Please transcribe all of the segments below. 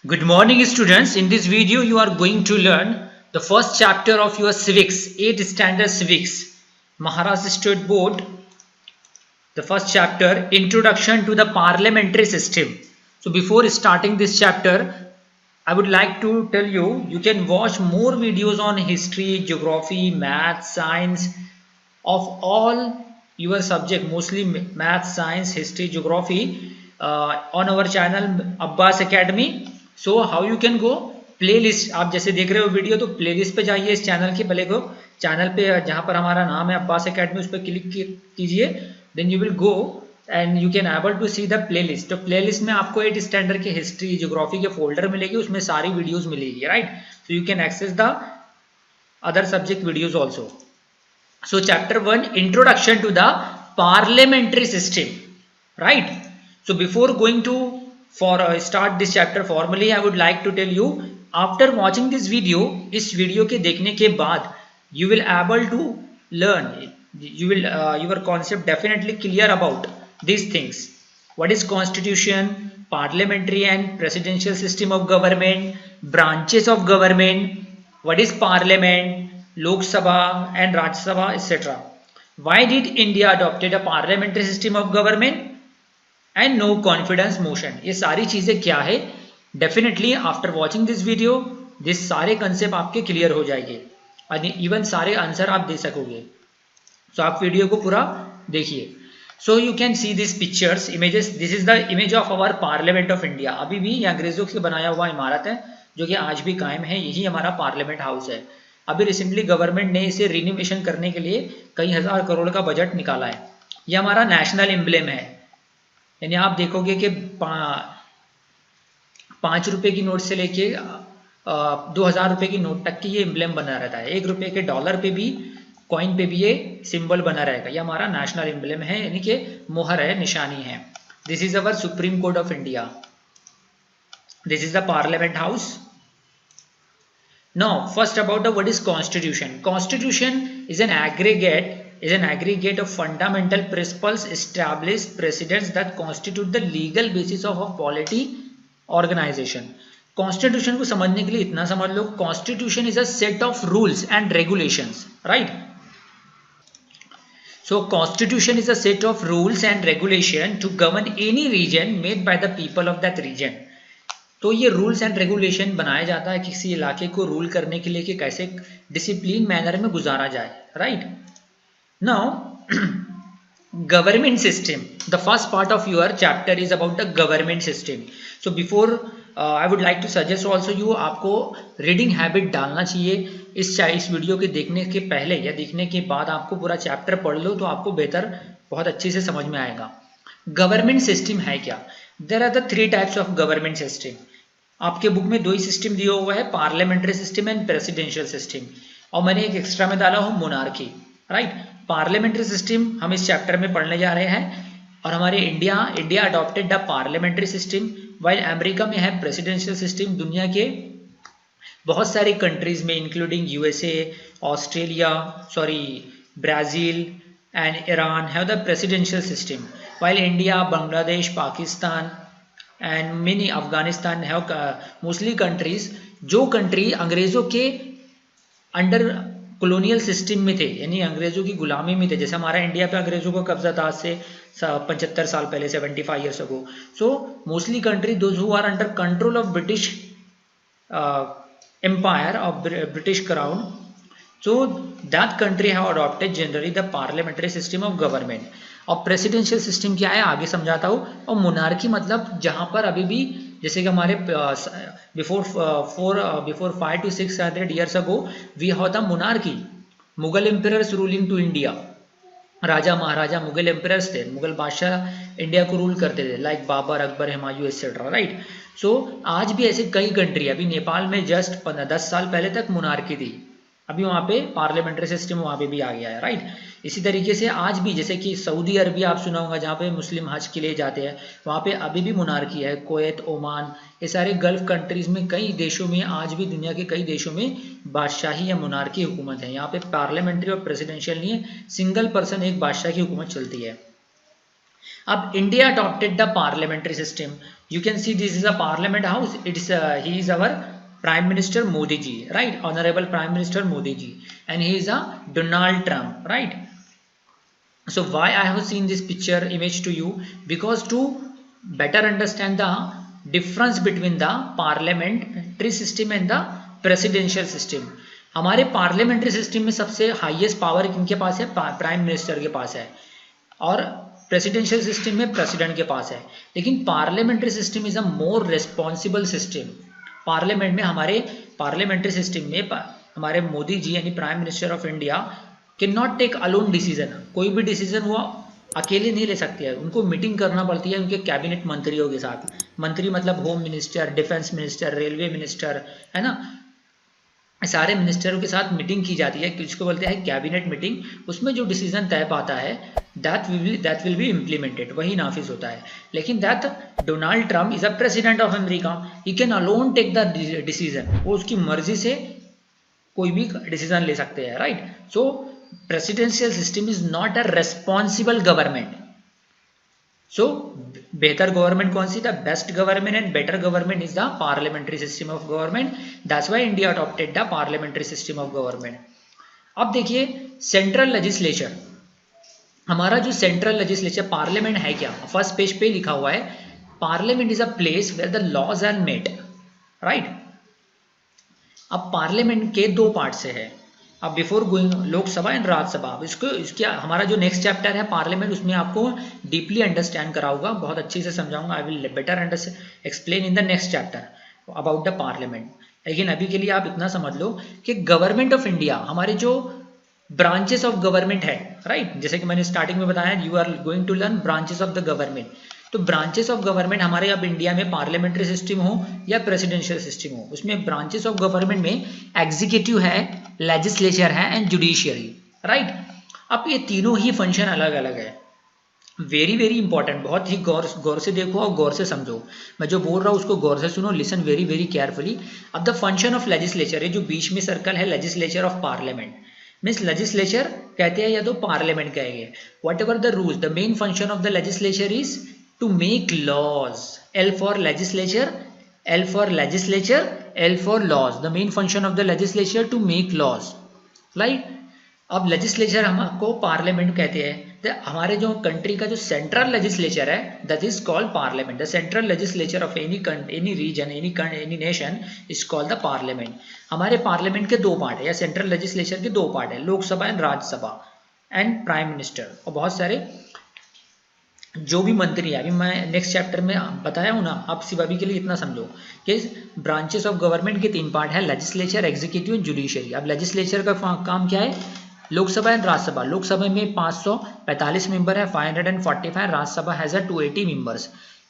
Good morning, students. In this video, you are going to learn the first chapter of your civics, 8th standard civics, Maharashtra State Board. The first chapter, Introduction to the Parliamentary System. So, before starting this chapter, I would like to tell you, you can watch more videos on history, geography, math, science of all your subject, mostly math, science, history, geography on our channel Abbas Academy. So how you can go playlist, आप जैसे देख रहे हो video तो playlist पे जाइए इस channel के, पहले को चैनल पे जहाँ पर हमारा नाम है अब्बास एकेडमी उस पर क्लिक कीजिए, then you will go and you can able to see the playlist. तो प्लेलिस्ट में आपको 8 स्टैंडर्ड के हिस्ट्री ज्योग्राफी के फोल्डर मिलेगी, उसमें सारी वीडियोस मिलेगी, right. So you can access the other subject videos also. So chapter 1, introduction to the parliamentary system, right? So before going to start this chapter formally, I would like to tell you, after watching this video, इस video के देखने के बाद you will able to learn, you will your concept definitely clear about these things. What is constitution, parliamentary and presidential system of government, branches of government, what is parliament, Lok Sabha and Rajya Sabha, etc. Why did India adopted a parliamentary system of government and no confidence motion? ये सारी चीजें क्या है, definitely after watching this video this सारे concept आपके clear हो जाएंगे और इवन सारे आंसर आप दे सकोगे। सो आप वीडियो को पूरा देखिए। So you can see this pictures images, this is the image of our parliament of India. अभी भी ये अंग्रेजों से बनाया हुआ इमारत है जो कि आज भी कायम है, यही हमारा पार्लियामेंट हाउस है। अभी रिसेंटली गवर्नमेंट ने इसे रिनोवेशन करने के लिए कई हजार करोड़ का बजट निकाला है। ये हमारा नेशनल एम्ब्लेम है, यानी आप देखोगे कि 5 रुपए की नोट से लेके 2000 रुपए की नोट तक की ये एम्ब्लेम बना रहता है। 1 रुपए के डॉलर पे भी, कॉइन पे भी ये सिंबल बना रहेगा। ये हमारा नेशनल एम्ब्लेम है, यानी कि मोहर है, निशानी है। This is our supreme court of India, this is the parliament house. Now, first about what is constitution. Constitution is an aggregate of fundamental principles, established precedents that constitute the legal basis of a polity organization. Constitution को समझने के लिए इतना समझ लो, Constitution is a set of rules and regulations, right? So, Constitution is a set of rules and regulation to govern any region made by the people of that region. तो ये rules and regulation बनाया जाता है किसी इलाके को rule करने के लिए कि कैसे डिसिप्लिन मैनर में गुजारा जाए, right. Now government system, the first part of your chapter is about the government system. So before I would like to suggest also you, आपको रीडिंग हैबिट डालना चाहिए। इस वीडियो के देखने के पहले या देखने के बाद आपको पूरा चैप्टर पढ़ लो तो आपको बेहतर बहुत अच्छे से समझ में आएगा। गवर्नमेंट सिस्टम है क्या? There are the 3 types of government system. आपके बुक में 2 ही सिस्टम दिया हुआ है, parliamentary system and presidential system, और मैंने एक एक्स्ट्रा में डाला हूँ मोनार्की, राइट। पार्लियामेंट्री सिस्टम हम इस चैप्टर में पढ़ने जा रहे हैं, और हमारे India adopted the parliamentary system, while America में है प्रेसिडेंशियल सिस्टम। दुनिया के बहुत सारी कंट्रीज में including USA, Australia, Brazil and Iran have the presidential system, while India, Bangladesh, Pakistan and mini Afghanistan have mostly countries, जो कंट्री अंग्रेजों के अंडर कॉलोनियल सिस्टम में थे, यानी अंग्रेजों की गुलामी में थे। जैसे हमारा इंडिया पे अंग्रेजों का कब्जा था आज से 75 साल पहले, 75 years ago. So mostly country those who are under control of British empire of British crown, so that country have adopted generally the parliamentary system of government। और प्रेसिडेंशियल सिस्टम क्या है आगे समझाता हूँ। और मोनार्की मतलब जहाँ पर अभी भी, जैसे कि हमारे before 5 to 600 years ago we have the monarchy, Mughal emperors ruling to India. राजा महाराजा मुगल एम्परर्स थे, मुगल बादशाह इंडिया को रूल करते थे, like Babur, Akbar, Humayun etcetera, right. So आज भी ऐसे कई कंट्री, अभी नेपाल में जस्ट 10 साल पहले तक मोनार्की थी, अभी वहाँ पे पार्लियामेंट्री सिस्टम वहाँ पे भी आ गया है, राइट। इसी तरीके से आज भी, जैसे कि सऊदी अरबिया आप सुना होगा, जहाँ पे मुस्लिम हज के लिए जाते हैं, वहाँ पे अभी भी मोनार्की है। कुवैत, ओमान, ये सारे गल्फ कंट्रीज में, कई देशों में आज भी, दुनिया के कई देशों में बादशाही या मोनार्की हुकूमत है। यहाँ पे पार्लियामेंट्री और प्रेसिडेंशियल नहीं है, सिंगल पर्सन एक बादशाह की हुकूमत चलती है। अब India adopted the parliamentary system. You can see this is a parliament house. He is our Prime Minister Modi ji, right? Honorable Prime Minister Modi ji, and he is a Donald Trump, right? So why I have seen this picture image to you? Because to better understand the difference between the parliamentary system and the presidential system. हमारे parliamentary system में सबसे highest power किनके पास है? Prime minister के पास है, और presidential system में प्रेसिडेंट के पास है. लेकिन parliamentary system is a more responsible system. Parliament में हमारे पार्लियामेंट्री सिस्टम में हमारे मोदी जी यानी prime minister of India can not take alone decision. कोई भी डिसीजन वो अकेले नहीं ले सकते हैं, उनको मीटिंग करना पड़ती है उनके कैबिनेट मंत्रियों के साथ. मंत्री मतलब home minister, defence minister, railway minister, है ना. सारे मिनिस्टरों के साथ मीटिंग की जाती है, जिसको बोलते हैं कैबिनेट मीटिंग. उसमें जो डिसीजन तय पाता है दैट विल बी इम्प्लीमेंटेड, वही नाफिज होता है. लेकिन that Donald Trump is a president of America, he can alone take the decision. वो उसकी मर्जी से कोई भी डिसीजन ले सकते हैं, right. So presidential system is not a responsible government. So बेहतर गवर्नमेंट कौन सी? The best government and better government is the parliamentary system of government. That's why India adopted the parliamentary system of government. अब देखिए central legislature. हमारा जो central legislature parliament है क्या? First page पे लिखा हुआ है parliament is a place where the laws are made, right. अब पार्लियामेंट के दो पार्ट से है. अब before going Lok Sabha and Rajya Sabha, इसके हमारा जो नेक्स्ट चैप्टर है पार्लियामेंट, उसमें आपको डीपली अंडरस्टैंड कराऊंगा, बहुत अच्छे से समझाऊंगा. I will better explain in the next chapter about the parliament. लेकिन अभी के लिए आप इतना समझ लो कि गवर्नमेंट ऑफ इंडिया हमारे जो ब्रांचेस ऑफ गवर्नमेंट है, राइट. जैसे कि मैंने स्टार्टिंग में बताया you are going to learn branches of the government. तो ब्रांचेस ऑफ गवर्नमेंट हमारे अब इंडिया में पार्लियामेंट्री सिस्टम हो या प्रेसिडेंशियल सिस्टम हो, उसमें ब्रांचेस ऑफ गवर्नमेंट में एग्जीक्यूटिव है, लेजिस्लेचर है एंड जुडिशियरी, राइट. अब ये तीनों ही फंक्शन अलग अलग है. वेरी वेरी इंपॉर्टेंट, बहुत ही गौर से देखो और गौर से समझो. मैं जो बोल रहा हूँ उसको गौर से सुनो, लिसन वेरी वेरी केयरफुली. अब द फंक्शन ऑफ लेजिस्लेचर, ये जो बीच में सर्कल है legislature of parliament, means legislature कहते हैं या तो पार्लियामेंट कहेंगे. What ever the rules, the main function of the legislature is to make laws. L for legislature, L for legislature, L for laws. The main function of the legislature to make laws, right. अब legislature हमको parliament कहते हैं. तो हमारे जो country का जो central legislature है that is called parliament. The central legislature of any region, any nation is called the parliament. हमारे पार्लियामेंट के दो पार्ट है, या सेंट्रल लेजिस्लेचर के दो पार्ट है, Lok Sabha and Rajya Sabha and prime minister, और बहुत सारे जो भी मंत्री है. अभी मैं नेक्स्ट चैप्टर में बताया हूँ ना, आप सिर्फ अभी के लिए इतना समझो कि ब्रांचेस ऑफ गवर्नमेंट के तीन पार्ट है, लेजिस्लेचर, एग्जीक्यूटिव एंड जुडिशियरी. अब लेजिस्लेचर का काम क्या है? लोकसभा एंड राज्यसभा. लोकसभा में 545 मेंबर है, 545. Rajya Sabha has a 280 members.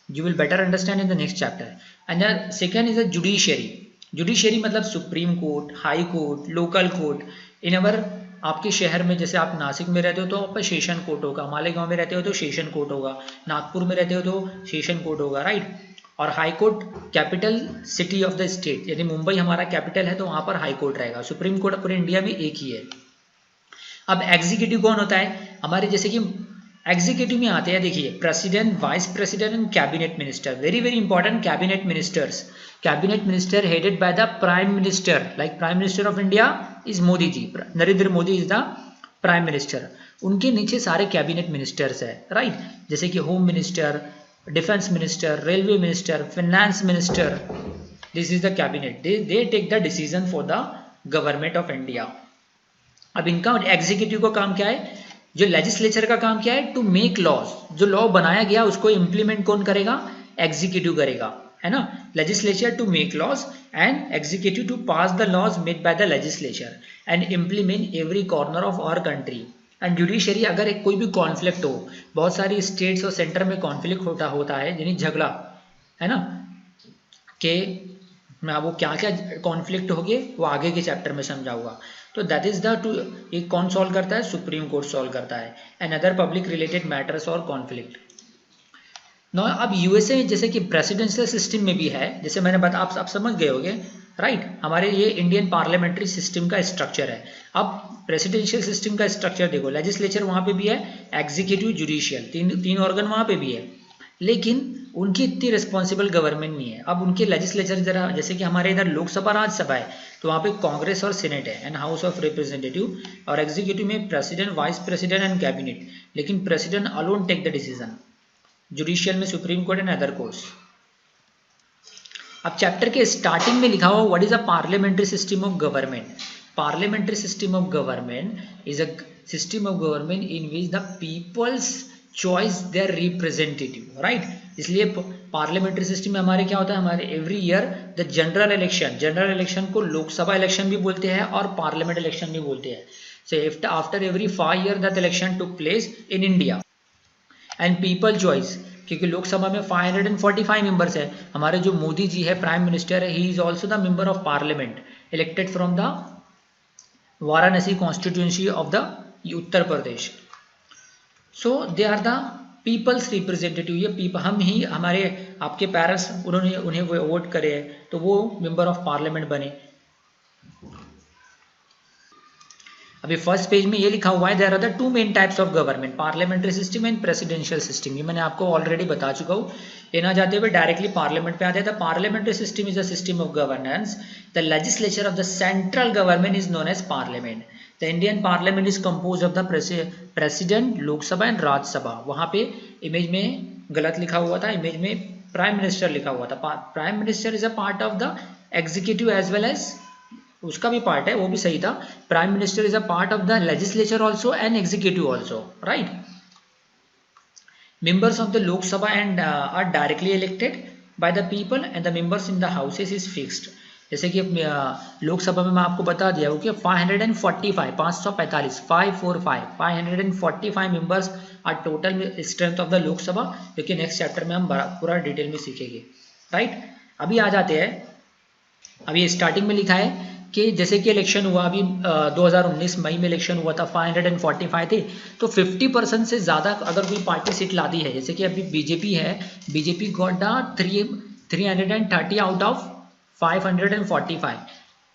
You will better understand in the next chapter. And second is a judiciary. Judiciary मतलब supreme court, high court, local court. In our आपके शहर में, जैसे आप नासिक में रहते हो तो आपका सेशन कोर्ट होगा, मालेगांव में रहते हो तो सेशन कोर्ट होगा, नागपुर में रहते हो तो सेशन कोर्ट होगा, राइट. और high court capital city of the state, यदि मुंबई हमारा कैपिटल है तो वहाँ पर हाई कोर्ट रहेगा. सुप्रीम कोर्ट पूरे इंडिया में एक ही है. अब एग्जीक्यूटिव कौन होता है? हमारे जैसे कि एग्जीक्यूटिव में आते हैं, देखिए president, vice president and cabinet minister. Very very important, cabinet ministers. Cabinet minister headed by the prime minister, like prime minister of India is Modi ji. Narendra Modi is the prime minister. उनके नीचे सारे कैबिनेट मिनिस्टर्स है, right. जैसे कि home minister, defence minister, railway minister, finance minister. This is the cabinet. They take the decision for the government of India. अब इनका executive का काम क्या है? जो लेजिस्लेचर का काम क्या है? To make laws. जो लॉ बनाया गया उसको इम्प्लीमेंट कौन करेगा? एग्जीक्यूटिव करेगा, है ना. Legislature to make laws and executive to pass the laws made by the legislature and implement every corner of our country. And judiciary, अगर एक कोई भी कॉन्फ्लिक्ट हो, बहुत सारी स्टेट्स और सेंटर में कॉन्फ्लिक्ट होता है, यानी झगड़ा, है ना, कि मैं वो क्या क्या कॉन्फ्लिक्ट हो गए वो आगे के चैप्टर में समझाऊंगा. तो दैट इज द टू, एक कौन सॉल्व करता है? सुप्रीम कोर्ट सॉल्व करता है. And other public related matters और कॉन्फ्लिक्ट. अब यूएसए जैसे कि प्रेसिडेंशियल सिस्टम में भी है, जैसे मैंने बताया, आप समझ गए होंगे राइट। हमारे ये इंडियन पार्लियामेंट्री सिस्टम का स्ट्रक्चर है। अब प्रेसिडेंशियल सिस्टम का स्ट्रक्चर देखो, लेजिस्लेचर वहाँ पे भी है, एग्जीक्यूटिव, जुडिशियल, तीन ऑर्गन वहाँ पे भी है, लेकिन उनकी इतनी रिस्पॉन्सिबल गवर्नमेंट नहीं है। अब उनके लेजिस्लेचर जरा, जैसे कि हमारे इधर लोकसभा राज्यसभा है, तो वहाँ पे कांग्रेस और सीनेट है एंड हाउस ऑफ रिप्रेजेंटेटिव, और एग्जीक्यूटिव में president, vice president and cabinet, लेकिन president alone take the decision. Judicial में supreme court and other courts. अब चैप्टर के स्टार्टिंग में लिखा हुआ what is a parliamentary system of government. Parliamentary system of government is a system of government in which the peoples choice their representative, right. इसलिए parliamentary system में हमारे क्या होता है, हमारे every year the general election को Lok Sabha election भी बोलते हैं और पार्लियामेंट इलेक्शन भी बोलते हैं। So after every 5 years that election took place in India and people choice, क्योंकि लोकसभा में 545 मेंबर्स है। हमारे जो मोदी जी है, प्राइम मिनिस्टर है, he is also the member of parliament elected from the Varanasi constituency of the Uttar Pradesh. So they are the peoples representative. ये हम ही, हमारे आपके पेरेंट्स, उन्हें वोट करे तो वो मेंबर ऑफ पार्लियामेंट बने। अभी फर्स्ट पेज में ये लिखा हुआ है, there are the two main types of government, parliamentary system and presidential system. ये मैंने आपको ऑलरेडी बता चुका हूँ। ये ना जाते हुए डायरेक्टली पार्लियामेंट पे आते हैं। The parliamentary system is a system of governance. The legislature of the central government is known as parliament. The Indian parliament is compose of the president, Lok Sabha and Rajya Sabha. वहाँ पे इमेज में गलत लिखा हुआ था, इमेज में प्राइम मिनिस्टर लिखा हुआ था। Prime minister is a part of the executive as well as, उसका भी पार्ट है, वो भी सही था। Prime minister is a part of the legislature also and executive also, right. Members of the Lok Sabha and are directly elected by the people and the members in the houses is fixed. जैसे कि लोकसभा में मैं आपको बता दिया हूँ कि 545 members are total strength of the Lok Sabha, जो कि नेक्स्ट चैप्टर में हम पूरा डिटेल में सीखेंगे, राइट। अभी आ जाते हैं, अभी स्टार्टिंग में लिखा है कि जैसे कि इलेक्शन हुआ अभी 2019 मई में इलेक्शन हुआ था, 545 थे, तो 50% से ज़्यादा अगर कोई पार्टी सीट लाती है, जैसे कि अभी बीजेपी है, BJP got the 330 out of 545,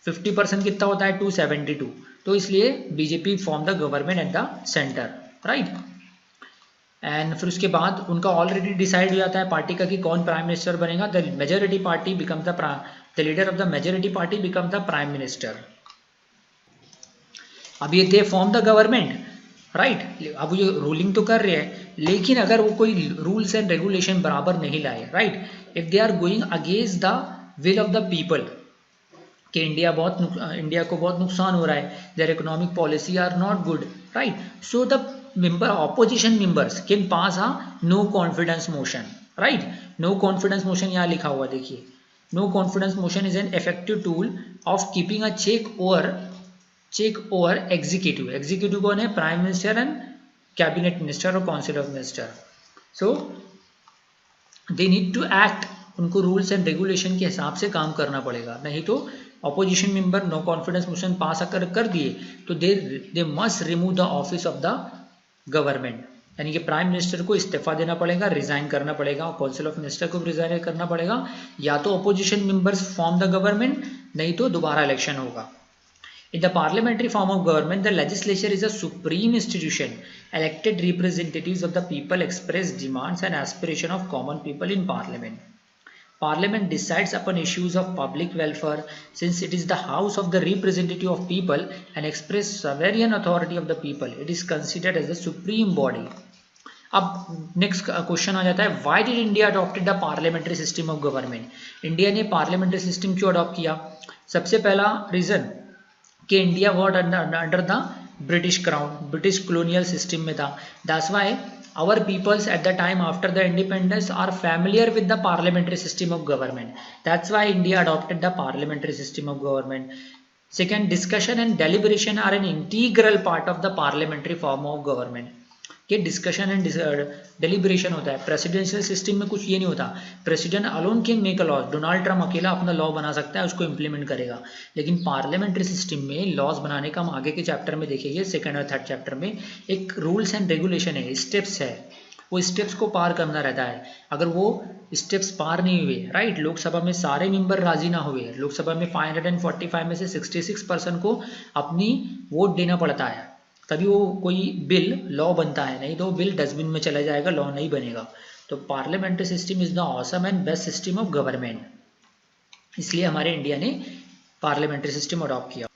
50% कितना होता है 272, तो इसलिए BJP form the government at the centre, right. And फिर उसके बाद उनका ऑलरेडी डिसाइड हो जाता है पार्टी का कि कौन प्राइम मिनिस्टर बनेगा। The majority party become the leader of the majority party become the prime minister. अब ये they form the government, right. अब ये रूलिंग तो कर रहे हैं, लेकिन अगर वो कोई रूल्स एंड रेगुलेशन बराबर नहीं लाए, right, if they are going against the will of the people, कि इंडिया को बहुत नुकसान हो रहा है, their economic policy are not good, right, so the opposition members can pass a no confidence motion, right. No confidence motion यहाँ लिखा हुआ देखिए, no confidence motion is an effective tool of keeping a check over executive. Executive कौन है, prime minister and cabinet minister और council of minister. So they need to act, उनको rules and regulation के हिसाब से काम करना पड़ेगा, नहीं तो opposition member no confidence motion pass कर दिए तो they must remove the office of the government, यानी कि प्राइम मिनिस्टर को इस्तीफा देना पड़ेगा, रिजाइन करना पड़ेगा, और काउंसिल ऑफ मिनिस्टर को भी रिजाइन करना पड़ेगा, या तो opposition members form the government, नहीं तो दोबारा इलेक्शन होगा। In the parliamentary form of government, the legislature is a supreme institution. Elected representatives of the people express demands and aspirations of common people in parliament. Parliament decides upon issues of public welfare, since it is the house of the representative of people and express sovereign authority of the people. It is considered as the supreme body. अब next question आ जाता है, why did India adopted the parliamentary system of government. India ने parliamentary system क्यों adopt किया। सबसे पहला reason कि India what under the British crown, British colonial system में था। That's why our peoples at the time after the independence are familiar with the parliamentary system of government. That's why India adopted the parliamentary system of government. Second, discussion and deliberation are an integral part of the parliamentary form of government. कि discussion and deliberation होता है। Presidential system में कुछ ये नहीं होता, president alone can make a law, Donald Trump अकेला अपना लॉ बना सकता है, उसको इंप्लीमेंट करेगा। लेकिन पार्लियामेंट्री सिस्टम में लॉज बनाने का हम आगे के चैप्टर में देखेंगे, सेकंड और थर्ड चैप्टर में एक रूल्स एंड रेगुलेशन है, स्टेप्स है, वो स्टेप्स को पार करना रहता है। अगर वो स्टेप्स पार नहीं हुए, राइट। लोकसभा में सारे मेंबर राजी ना हुए, लोकसभा में 545 में से 66% को अपनी वोट देना पड़ता है, तभी वो कोई बिल लॉ बनता है, नहीं तो बिल डस्टबिन में चला जाएगा, लॉ नहीं बनेगा। तो parliamentary system is the awesome and best system of government, इसलिए हमारे इंडिया ने पार्लियामेंट्री सिस्टम अडॉप्ट किया।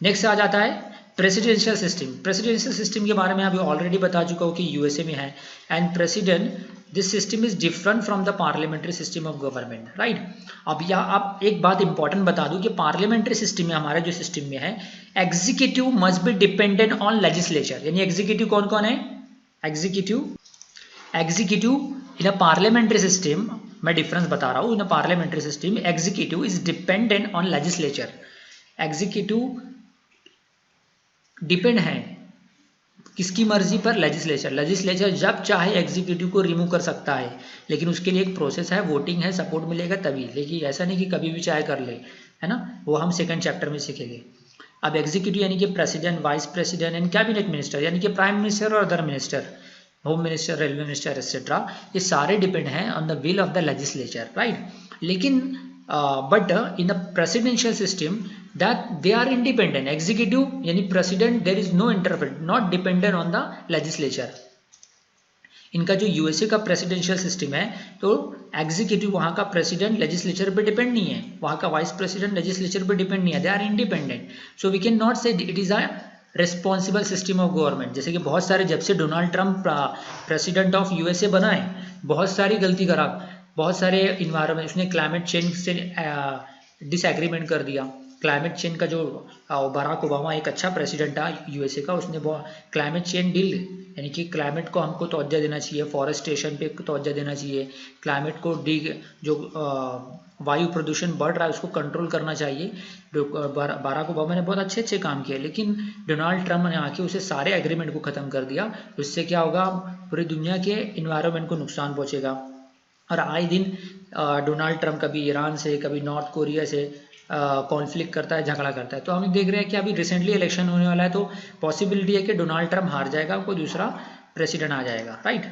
नेक्स्ट आ जाता है प्रेसिडेंशियल सिस्टम। प्रेसिडेंशियल सिस्टम के बारे में अभी ऑलरेडी बता चुका हूँ कि यूएसए में है, and president this system is different from the parliamentary system of government, right. अब एक बात इंपॉर्टेंट बता दूं कि पार्लियामेंट्री सिस्टम में, हमारा जो सिस्टम में है, executive must be dependent on legislature, यानी एग्जीक्यूटिव कौन कौन है, executive in a parliamentary system, मैं डिफरेंस बता रहा हूँ, in a parliamentary system executive is dependent on legislature, executive depend है किसकी मर्जी पर, लेजिस्लेचर। लेजिस्लेचर जब चाहे एग्जीक्यूटिव को रिमूव कर सकता है, लेकिन उसके लिए एक प्रोसेस है, वोटिंग है, सपोर्ट मिलेगा तभी, लेकिन ऐसा नहीं कि कभी भी चाहे कर ले, है ना, वो हम सेकंड चैप्टर में सीखेंगे। अब एग्जीक्यूटिव यानी कि president, vice president and cabinet minister, यानी कि प्राइम मिनिस्टर और other minister, home minister, railway minister etcetera, ये सारे डिपेंड हैं on the will of the legislature, right. लेकिन but in the presidential system that they are independent, executive यानी president there is no interference, not dependent on the legislature। इनका जो USA का presidential system है, तो executive वहाँ का president legislature पे डिपेंड नहीं है, वहाँ का वाइस प्रेसिडेंट लेजिस्लेचर पे डिपेंड नहीं है, they are independent. So we can not say it is a responsible system of government. जैसे कि बहुत सारे, जब से Donald Trump president of USA बना है, बहुत सारी गलती करा, बहुत सारे इन्वायरमेंट, उसने क्लाइमेट चेंज से डिसएग्रीमेंट कर दिया। क्लाइमेट चेंज का जो बराक ओबामा एक अच्छा प्रेसिडेंट था यूएसए का, उसने क्लाइमेट चेंज डील, यानी कि क्लाइमेट को हमको तवज्जो देना चाहिए, फॉरेस्टेशन पे तवज्जो देना चाहिए, क्लाइमेट को जो वायु प्रदूषण बढ़ रहा है उसको कंट्रोल करना चाहिए। बराक ओबामा ने बहुत अच्छे काम किए, लेकिन डोनाल्ड ट्रंप ने आके उसे सारे एग्रीमेंट को ख़त्म कर दिया। उससे क्या होगा, पूरी दुनिया के इन्वायरमेंट को नुकसान पहुँचेगा। और आए दिन डोनाल्ड ट्रंप कभी ईरान से, कभी नॉर्थ कोरिया से कॉन्फ्लिक्ट करता है, झगड़ा करता है। तो हम देख रहे हैं कि अभी रिसेंटली इलेक्शन होने वाला है, तो पॉसिबिलिटी है कि डोनाल्ड ट्रंप हार जाएगा, कोई दूसरा प्रेसिडेंट आ जाएगा, right.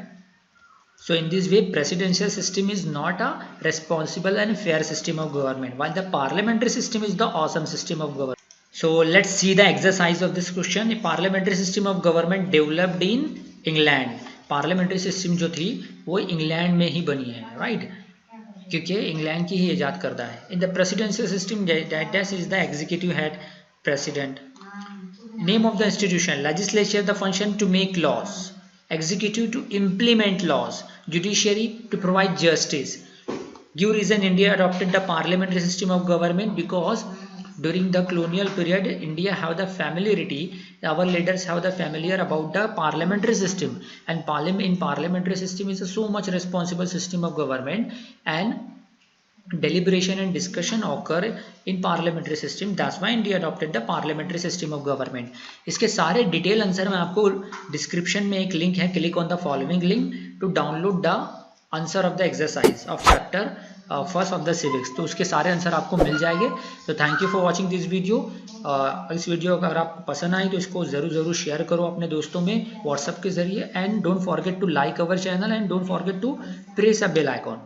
So in this way presidential system is not a responsible and fair system of government, while the parliamentary system is the awesome system of government. So let's see the exercise of this question. Parliamentary system of government developed in England. Parliamentary system जो थी वो England में ही बनी है, right, क्योंकि England की ही ईजाद करता है। In the presidential system that is the executive head president. Name of the institution, legislature the function to make laws, executive to implement laws, judiciary to provide justice. Give reason India adopted the parliamentary system of government because during the colonial period India have the familiarity, our leaders have the familiar about the parliamentary system, and in parliamentary system is a so much responsible system of government, and deliberation and discussion occur in parliamentary system. That's why India adopted the parliamentary system of government. इसके सारे detail answer मैं आपको description में एक link है, click on the following link to download the answer of the exercise of chapter first of the civics. तो उसके सारे आंसर आपको मिल जाएंगे। तो thank you for watching this video. इस वीडियो अगर आपको पसंद आई तो इसको जरूर शेयर करो अपने दोस्तों में व्हाट्सएप के जरिए, and don't forget to like our channel and don't forget to press a bell icon.